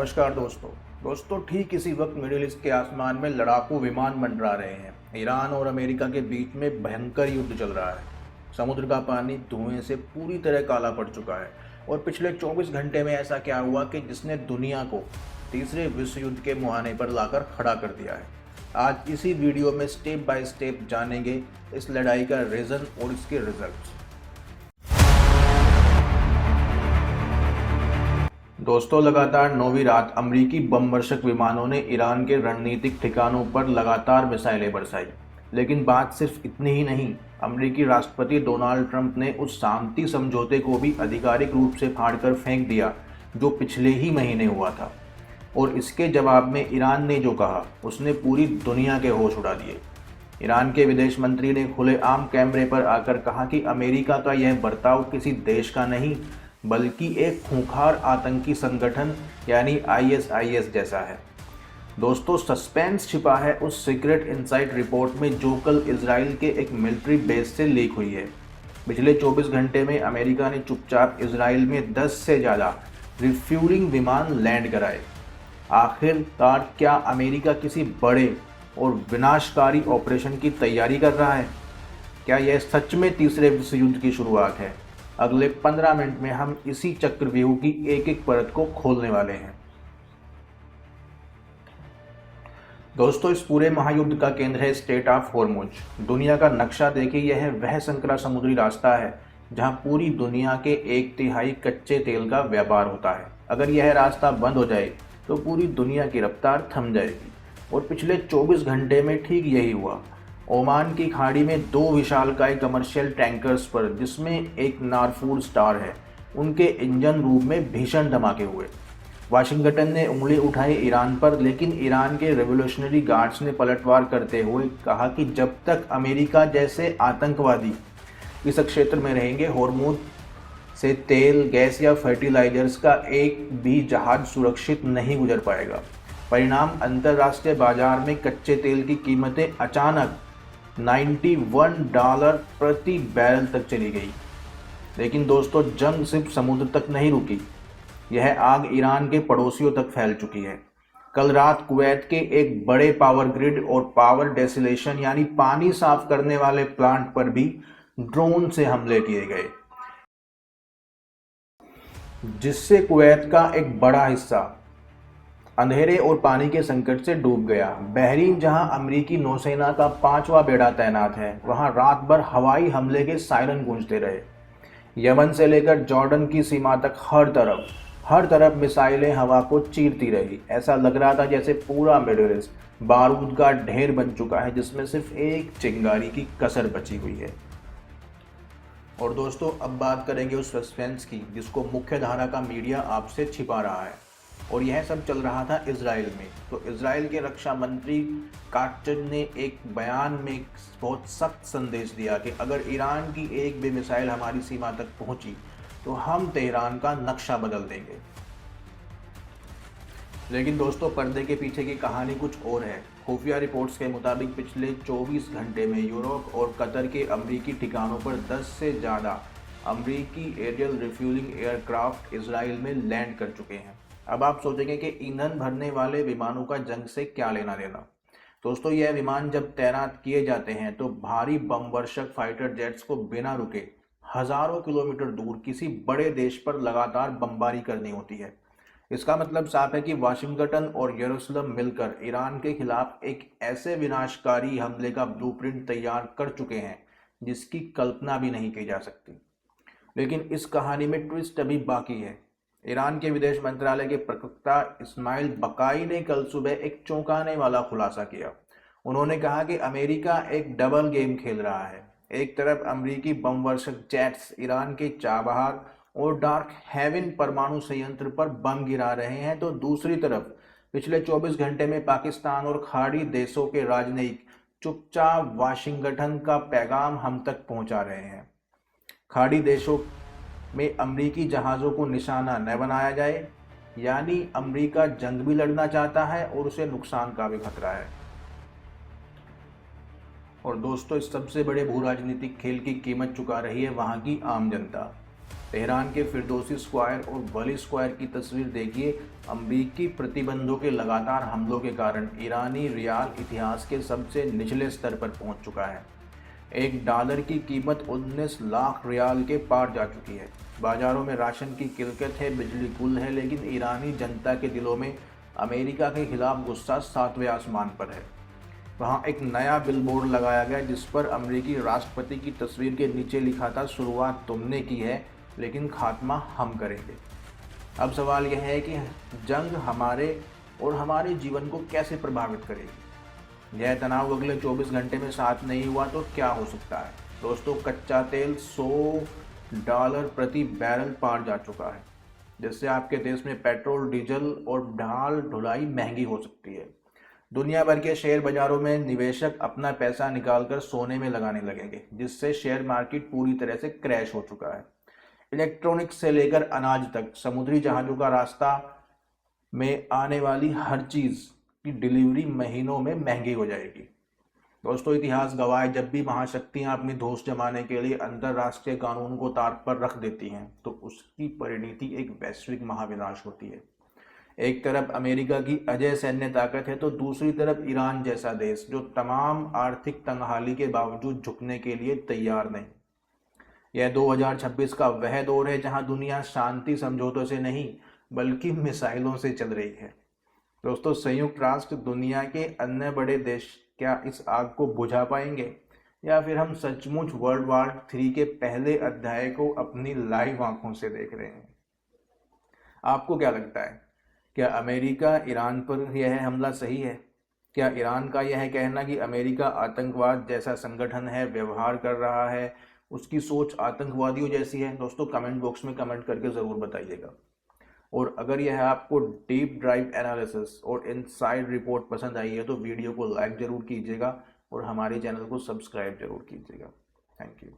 नमस्कार दोस्तों ठीक इसी वक्त मिडिल ईस्ट के आसमान में लड़ाकू विमान मंडरा रहे हैं। ईरान और अमेरिका के बीच में भयंकर युद्ध चल रहा है। समुद्र का पानी धुएं से पूरी तरह काला पड़ चुका है और पिछले 24 घंटे में ऐसा क्या हुआ कि जिसने दुनिया को तीसरे विश्व युद्ध के मुहाने पर लाकर खड़ा कर दिया है। आज इसी वीडियो में स्टेप बाय स्टेप जानेंगे इस लड़ाई का रीज़न और इसके रिजल्ट्स। दोस्तों, लगातार 9वीं रात अमेरिकी बमवर्षक विमानों ने ईरान के रणनीतिक ठिकानों पर लगातार मिसाइलें बरसाई। लेकिन बात सिर्फ इतनी ही नहीं, अमेरिकी राष्ट्रपति डोनाल्ड ट्रंप ने उस शांति समझौते को भी आधिकारिक रूप से फाड़कर फेंक दिया जो पिछले ही महीने हुआ था। और इसके जवाब में ईरान ने जो कहा उसने पूरी दुनिया के होश उड़ा दिए। ईरान के विदेश मंत्री ने खुलेआम कैमरे पर आकर कहा कि अमेरिका का यह बर्ताव किसी देश का नहीं बल्कि एक खूंखार आतंकी संगठन यानी ISIS जैसा है। दोस्तों, सस्पेंस छिपा है उस सीक्रेट इनसाइट रिपोर्ट में जो कल इजराइल के एक मिलिट्री बेस से लीक हुई है। पिछले 24 घंटे में अमेरिका ने चुपचाप इजराइल में 10 से ज़्यादा रिफ्यूलिंग विमान लैंड कराए। आखिरकार क्या अमेरिका किसी बड़े और विनाशकारी ऑपरेशन की तैयारी कर रहा है? क्या यह सच में तीसरे विश्व युद्ध की शुरुआत है? अगले 15 मिनट में हम इसी चक्रव्यूह की एक एक परत को खोलने वाले हैं। दोस्तों, इस पूरे महायुद्ध का केंद्र है स्ट्रेट ऑफ हॉर्मुज। दुनिया का नक्शा देखिए, यह वह संकरा समुद्री रास्ता है जहां पूरी दुनिया के 1/3 कच्चे तेल का व्यापार होता है। अगर यह रास्ता बंद हो जाए तो पूरी दुनिया की रफ्तार थम जाएगी और पिछले 24 घंटे में ठीक यही हुआ। ओमान की खाड़ी में 2 विशालकाय कमर्शियल टैंकर्स पर, जिसमें एक नारफूर स्टार है, उनके इंजन रूम में भीषण धमाके हुए। वाशिंगटन ने उंगली उठाई ईरान पर, लेकिन ईरान के रेवोल्यूशनरी गार्ड्स ने पलटवार करते हुए कहा कि जब तक अमेरिका जैसे आतंकवादी इस क्षेत्र में रहेंगे, होर्मुज से तेल, गैस या फर्टिलाइजर्स का एक भी जहाज सुरक्षित नहीं गुजर पाएगा। परिणाम, अंतर्राष्ट्रीय बाजार में कच्चे तेल की कीमतें अचानक $91 प्रति बैरल तक चली गई। लेकिन दोस्तों, जंग सिर्फ समुद्र तक नहीं रुकी, यह आग ईरान के पड़ोसियों तक फैल चुकी है। कल रात कुवैत के एक बड़े पावर ग्रिड और पावर डेसिलेशन यानी पानी साफ करने वाले प्लांट पर भी ड्रोन से हमले किए गए, जिससे कुवैत का एक बड़ा हिस्सा अंधेरे और पानी के संकट से डूब गया। बहरीन, जहां अमेरिकी नौसेना का 5वां बेड़ा तैनात है, वहां रात भर हवाई हमले के सायरन गूंजते रहे। यमन से लेकर जॉर्डन की सीमा तक हर तरफ मिसाइलें हवा को चीरती रही। ऐसा लग रहा था जैसे पूरा मिडिल ईस्ट बारूद का ढेर बन चुका है जिसमें सिर्फ एक चिंगारी की कसर बची हुई है। और दोस्तों, अब बात करेंगे उस सस्पेंस की जिसको मुख्य धारा का मीडिया आपसे छिपा रहा है। और यह सब चल रहा था इजराइल में। तो इजराइल के रक्षा मंत्री काट्ज ने एक बयान में बहुत सख्त संदेश दिया कि अगर ईरान की एक भी मिसाइल हमारी सीमा तक पहुंची तो हम तेहरान का नक्शा बदल देंगे। लेकिन दोस्तों, पर्दे के पीछे की कहानी कुछ और है। खुफिया रिपोर्ट्स के मुताबिक पिछले 24 घंटे में यूरोप और कतर के अमरीकी ठिकानों पर 10 से ज़्यादा अमरीकी एरियल रिफ्यूलिंग एयरक्राफ्ट इजराइल में लैंड कर चुके हैं। अब आप सोचेंगे कि ईंधन भरने वाले विमानों का जंग से क्या लेना देना। दोस्तों, यह विमान जब तैनात किए जाते हैं तो भारी बमवर्षक फाइटर जेट्स को बिना रुके हजारों किलोमीटर दूर किसी बड़े देश पर लगातार बमबारी करनी होती है। इसका मतलब साफ है कि वाशिंगटन और यरूशलेम मिलकर ईरान के खिलाफ एक ऐसे विनाशकारी हमले का ब्लूप्रिंट तैयार कर चुके हैं जिसकी कल्पना भी नहीं की जा सकती। लेकिन इस कहानी में ट्विस्ट अभी बाकी है। ईरान के विदेश मंत्रालय के प्रवक्ता इस्माइल बकाई ने कल सुबह एक चौंकाने वाला खुलासा किया। उन्होंने कहा कि अमेरिका एक डबल गेम खेल रहा है। एक तरफ अमेरिकी बमवर्षक जेट्स ईरान के चाबहार और डार्क हेवन परमाणु संयंत्र पर बम गिरा रहे हैं, तो दूसरी तरफ पिछले 24 घंटे में पाकिस्तान और खाड़ी देशों के राजनयिक चुपचाप वाशिंगटन का पैगाम हम तक पहुंचा रहे हैं। खाड़ी देशों में अमरीकी जहाज़ों को निशाना न बनाया जाए, यानी अमरीका जंग भी लड़ना चाहता है और उसे नुकसान का भी खतरा है। और दोस्तों, इस सबसे बड़े भू राजनीतिक खेल की कीमत चुका रही है वहां की आम जनता। तेहरान के फिरदौसी स्क्वायर और वली स्क्वायर की तस्वीर देखिए। अमरीकी प्रतिबंधों के लगातार हमलों के कारण ईरानी रियाल इतिहास के सबसे निचले स्तर पर पहुंच चुका है। $1 की कीमत 19 लाख रियाल के पार जा चुकी है। बाजारों में राशन की किल्लत है, बिजली गुल है, लेकिन ईरानी जनता के दिलों में अमेरिका के खिलाफ गुस्सा 7वें आसमान पर है। वहाँ एक नया बिलबोर्ड लगाया गया जिस पर अमेरिकी राष्ट्रपति की तस्वीर के नीचे लिखा था, शुरुआत तुमने की है लेकिन खात्मा हम करेंगे। अब सवाल यह है कि जंग हमारे और हमारे जीवन को कैसे प्रभावित करेगी। यह तनाव अगले 24 घंटे में शांत नहीं हुआ तो क्या हो सकता है। दोस्तों, कच्चा तेल $100 प्रति बैरल पार जा चुका है, जिससे आपके देश में पेट्रोल, डीजल और ढाल ढुलाई महंगी हो सकती है। दुनिया भर के शेयर बाजारों में निवेशक अपना पैसा निकालकर सोने में लगाने लगेंगे, जिससे शेयर मार्केट पूरी तरह से क्रैश हो चुका है। इलेक्ट्रॉनिक्स से लेकर अनाज तक, समुद्री जहाज़ों का रास्ता में आने वाली हर चीज़ की डिलीवरी महीनों में महंगी हो जाएगी। दोस्तों, इतिहास गवाह है, जब भी महाशक्तियां अपनी धौंस जमाने के लिए अंतर्राष्ट्रीय कानून को ताक पर रख देती हैं तो उसकी परिणति एक वैश्विक महाविनाश होती है। एक तरफ अमेरिका की अजय सैन्य ताकत है तो दूसरी तरफ ईरान जैसा देश जो तमाम आर्थिक तंगहाली के बावजूद झुकने के लिए तैयार नहीं। यह 2026 का वह दौर है जहां दुनिया शांति समझौतों से नहीं बल्कि मिसाइलों से चल रही है। दोस्तों, संयुक्त राष्ट्र, दुनिया के अन्य बड़े देश क्या इस आग को बुझा पाएंगे या फिर हम सचमुच वर्ल्ड वॉर 3 के पहले अध्याय को अपनी लाइव आंखों से देख रहे हैं। आपको क्या लगता है, क्या अमेरिका ईरान पर यह हमला सही है? क्या ईरान का यह कहना कि अमेरिका आतंकवाद जैसा संगठन है, व्यवहार कर रहा है, उसकी सोच आतंकवादियों जैसी है? दोस्तों, कमेंट बॉक्स में कमेंट करके ज़रूर बताइएगा। और अगर यह आपको डीप ड्राइव एनालिसिस और इनसाइड रिपोर्ट पसंद आई है तो वीडियो को लाइक ज़रूर कीजिएगा और हमारे चैनल को सब्सक्राइब ज़रूर कीजिएगा। Thank you.